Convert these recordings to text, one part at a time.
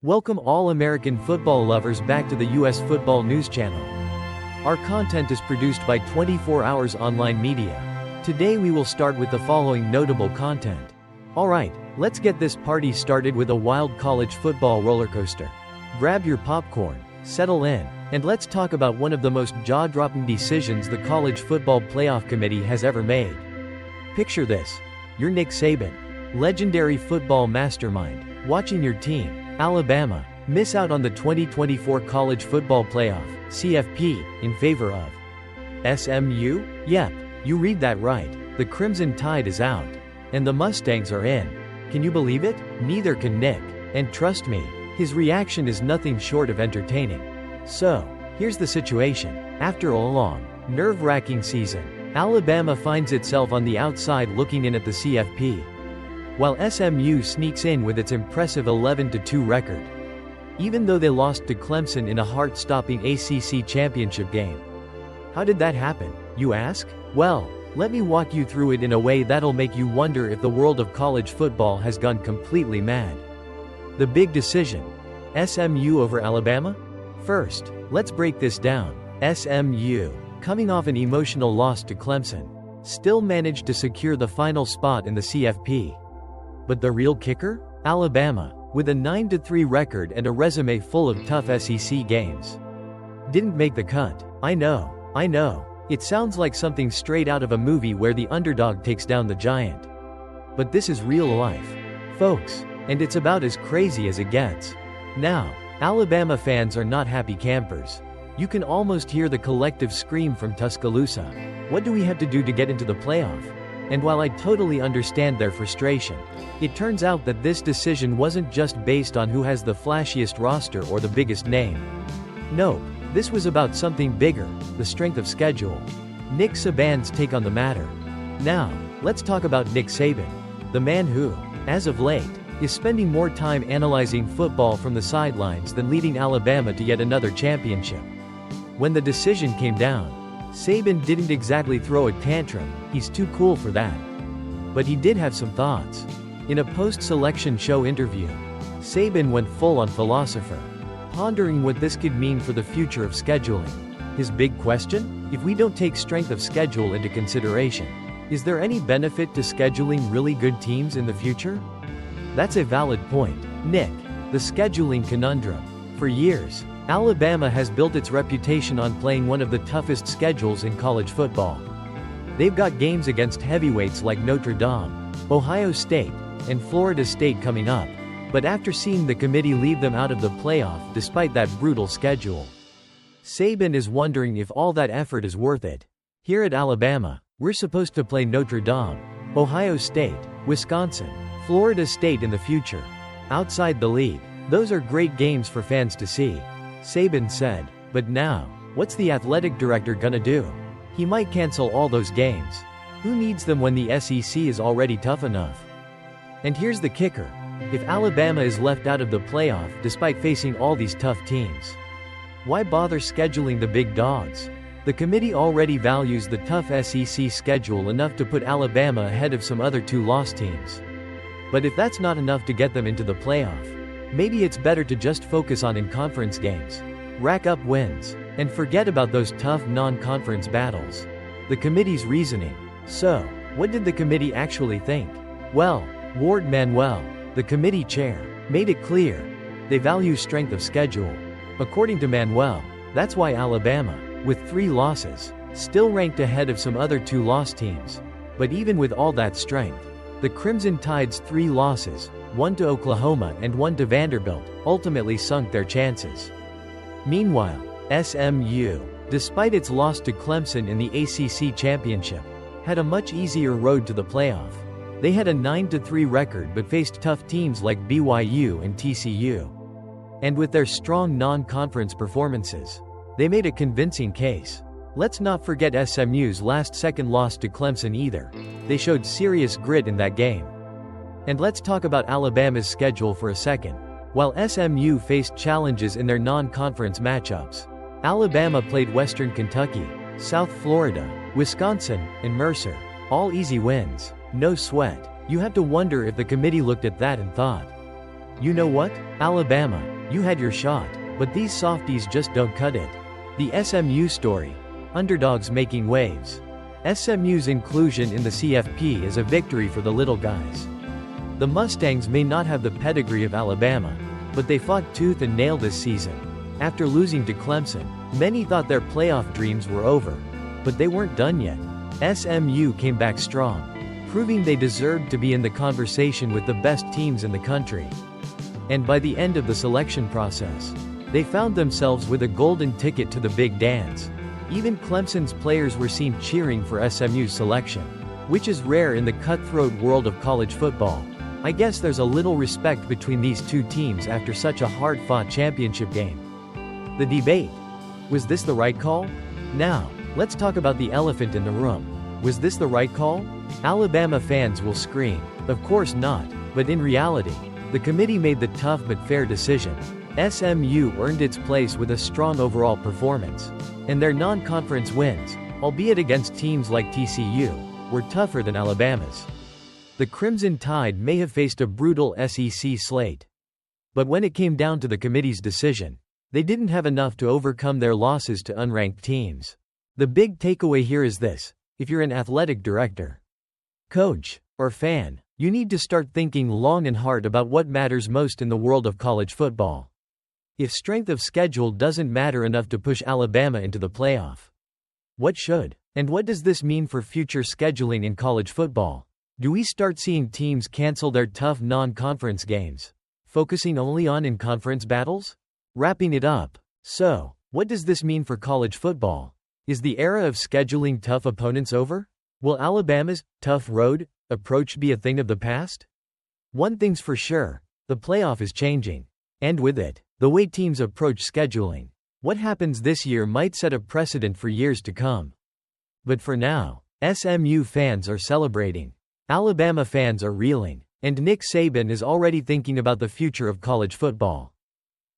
Welcome all American football lovers back to the US Football News Channel. Our content is produced by 24 Hours Online Media. Today we will start with the following notable content. Alright, let's get this party started with a wild college football rollercoaster. Grab your popcorn, settle in, and let's talk about one of the most jaw-dropping decisions the College Football Playoff Committee has ever made. Picture this. You're Nick Saban, legendary football mastermind, watching your team, Alabama, miss out on the 2024 College Football Playoff, CFP, in favor of SMU? Yep, you read that right. The Crimson Tide is out. And the Mustangs are in. Can you believe it? Neither can Nick. And trust me, his reaction is nothing short of entertaining. So, here's the situation. After a long, nerve-wracking season, Alabama finds itself on the outside looking in at the CFP, while SMU sneaks in with its impressive 11-2 record. Even though they lost to Clemson in a heart-stopping ACC championship game. How did that happen, you ask? Well, let me walk you through it in a way that'll make you wonder if the world of college football has gone completely mad. The big decision. SMU over Alabama? First, let's break this down. SMU, coming off an emotional loss to Clemson, still managed to secure the final spot in the CFP. But the real kicker? Alabama, with a 9-3 record and a resume full of tough SEC games, didn't make the cut. I know. It sounds like something straight out of a movie where the underdog takes down the giant. But this is real life, folks, and it's about as crazy as it gets. Now, Alabama fans are not happy campers. You can almost hear the collective scream from Tuscaloosa. What do we have to do to get into the playoff? And while I totally understand their frustration, it turns out that this decision wasn't just based on who has the flashiest roster or the biggest name. Nope, this was about something bigger, the strength of schedule. Nick Saban's take on the matter. Now, let's talk about Nick Saban, the man who, as of late, is spending more time analyzing football from the sidelines than leading Alabama to yet another championship. When the decision came down, Saban didn't exactly throw a tantrum, he's too cool for that. But he did have some thoughts. In a post-selection show interview, Saban went full-on philosopher, pondering what this could mean for the future of scheduling. His big question? If we don't take strength of schedule into consideration, is there any benefit to scheduling really good teams in the future? That's a valid point, Nick. The scheduling conundrum. For years, Alabama has built its reputation on playing one of the toughest schedules in college football. They've got games against heavyweights like Notre Dame, Ohio State, and Florida State coming up. But after seeing the committee leave them out of the playoff despite that brutal schedule, Saban is wondering if all that effort is worth it. Here at Alabama, we're supposed to play Notre Dame, Ohio State, Wisconsin, Florida State in the future. Outside the league, those are great games for fans to see, Saban said. But now, what's the athletic director gonna do? He might cancel all those games. Who needs them when the SEC is already tough enough? And here's the kicker. If Alabama is left out of the playoff despite facing all these tough teams, why bother scheduling the big dogs? The committee already values the tough SEC schedule enough to put Alabama ahead of some other two-loss teams. But if that's not enough to get them into the playoff, maybe it's better to just focus on in-conference games, rack up wins, and forget about those tough non-conference battles. The committee's reasoning. So, what did the committee actually think? Well, Ward Manuel, the committee chair, made it clear. They value strength of schedule. According to Manuel, that's why Alabama, with 3 losses, still ranked ahead of some other two-loss teams. But even with all that strength, the Crimson Tide's 3 losses, 1 to Oklahoma and 1 to Vanderbilt, ultimately sunk their chances. Meanwhile, SMU, despite its loss to Clemson in the ACC championship, had a much easier road to the playoff. They had a 9-3 record but faced tough teams like BYU and TCU. And with their strong non-conference performances, they made a convincing case. Let's not forget SMU's last-second loss to Clemson either. They showed serious grit in that game. And let's talk about Alabama's schedule for a second. While SMU faced challenges in their non-conference matchups, Alabama played Western Kentucky, South Florida, Wisconsin, and Mercer. All easy wins. No sweat. You have to wonder if the committee looked at that and thought, You know what? Alabama, you had your shot, but these softies just don't cut it. The SMU story. Underdogs making waves. SMU's inclusion in the CFP is a victory for the little guys. The Mustangs may not have the pedigree of Alabama, but they fought tooth and nail this season. After losing to Clemson, many thought their playoff dreams were over. But they weren't done yet. SMU came back strong, proving they deserved to be in the conversation with the best teams in the country. And by the end of the selection process, they found themselves with a golden ticket to the big dance. Even Clemson's players were seen cheering for SMU's selection, which is rare in the cutthroat world of college football. I guess there's a little respect between these two teams after such a hard-fought championship game. The debate. Was this the right call? Now, let's talk about the elephant in the room. Was this the right call? Alabama fans will scream, of course not, but in reality, the committee made the tough but fair decision. SMU earned its place with a strong overall performance, and their non-conference wins, albeit against teams like TCU, were tougher than Alabama's. The Crimson Tide may have faced a brutal SEC slate, but when it came down to the committee's decision, they didn't have enough to overcome their losses to unranked teams. The big takeaway here is this: if you're an athletic director, coach, or fan, you need to start thinking long and hard about what matters most in the world of college football. If strength of schedule doesn't matter enough to push Alabama into the playoff, what should? And what does this mean for future scheduling in college football? Do we start seeing teams cancel their tough non-conference games, focusing only on in-conference battles? Wrapping it up. So, what does this mean for college football? Is the era of scheduling tough opponents over? Will Alabama's tough road approach be a thing of the past? One thing's for sure, the playoff is changing. And with it, the way teams approach scheduling. What happens this year might set a precedent for years to come. But for now, SMU fans are celebrating. Alabama fans are reeling. And Nick Saban is already thinking about the future of college football.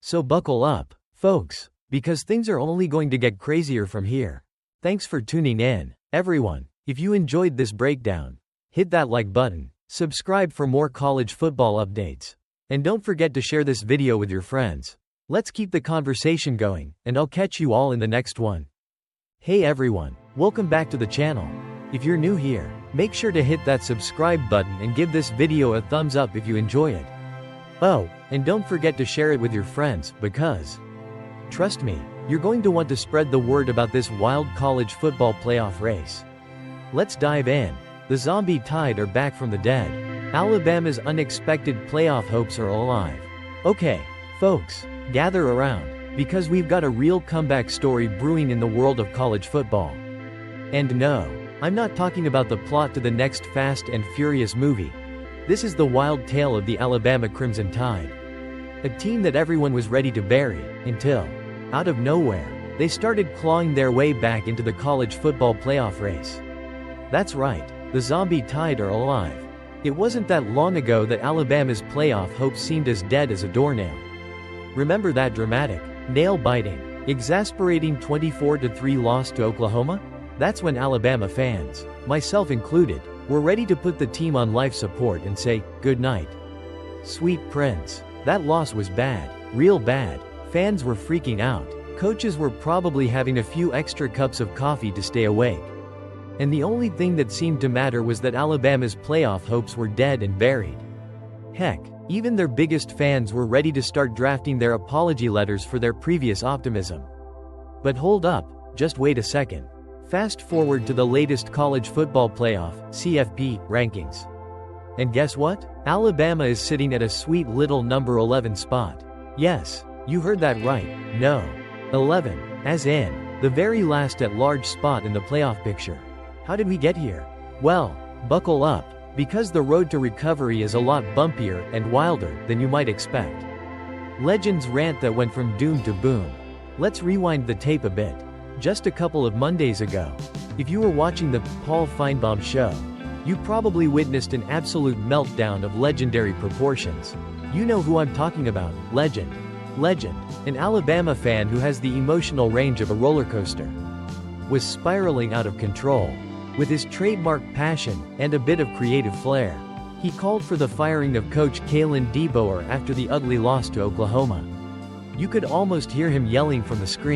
So buckle up, folks, because things are only going to get crazier from here. Thanks for tuning in, everyone. If you enjoyed this breakdown, hit that like button, subscribe for more college football updates, and don't forget to share this video with your friends. Let's keep the conversation going, and I'll catch you all in the next one. Hey everyone, welcome back to the channel. If you're new here, make sure to hit that subscribe button and give this video a thumbs up if you enjoy it. Oh, and don't forget to share it with your friends, because, trust me, you're going to want to spread the word about this wild college football playoff race. Let's dive in. The Zombie Tide are back from the dead. Alabama's unexpected playoff hopes are alive. Okay, folks, gather around, because we've got a real comeback story brewing in the world of college football. And no, I'm not talking about the plot to the next Fast and Furious movie. This is the wild tale of the Alabama Crimson Tide. A team that everyone was ready to bury, until, out of nowhere, they started clawing their way back into the college football playoff race. That's right, the Zombie Tide are alive. It wasn't that long ago that Alabama's playoff hopes seemed as dead as a doornail. Remember that dramatic, nail-biting, exasperating 24-3 loss to Oklahoma? That's when Alabama fans, myself included, were ready to put the team on life support and say, good night. Sweet Prince. That loss was bad, real bad. Fans were freaking out. Coaches were probably having a few extra cups of coffee to stay awake. And the only thing that seemed to matter was that Alabama's playoff hopes were dead and buried. Heck, even their biggest fans were ready to start drafting their apology letters for their previous optimism. But hold up, just wait a second. Fast forward to the latest college football playoff, CFP, rankings. And guess what? Alabama is sitting at a sweet little number 11 spot. Yes, you heard that right, no. 11, as in, the very last at-large spot in the playoff picture. How did we get here? Well, buckle up, because the road to recovery is a lot bumpier and wilder than you might expect. Legends rant that went from doom to boom. Let's rewind the tape a bit. Just a couple of Mondays ago, if you were watching the Paul Feinbaum show, you probably witnessed an absolute meltdown of legendary proportions. You know who I'm talking about, Legend. Legend, an Alabama fan who has the emotional range of a roller coaster, was spiraling out of control. With his trademark passion and a bit of creative flair, He called for the firing of coach Kalen DeBoer after the ugly loss to Oklahoma. You could almost hear him yelling from the screen.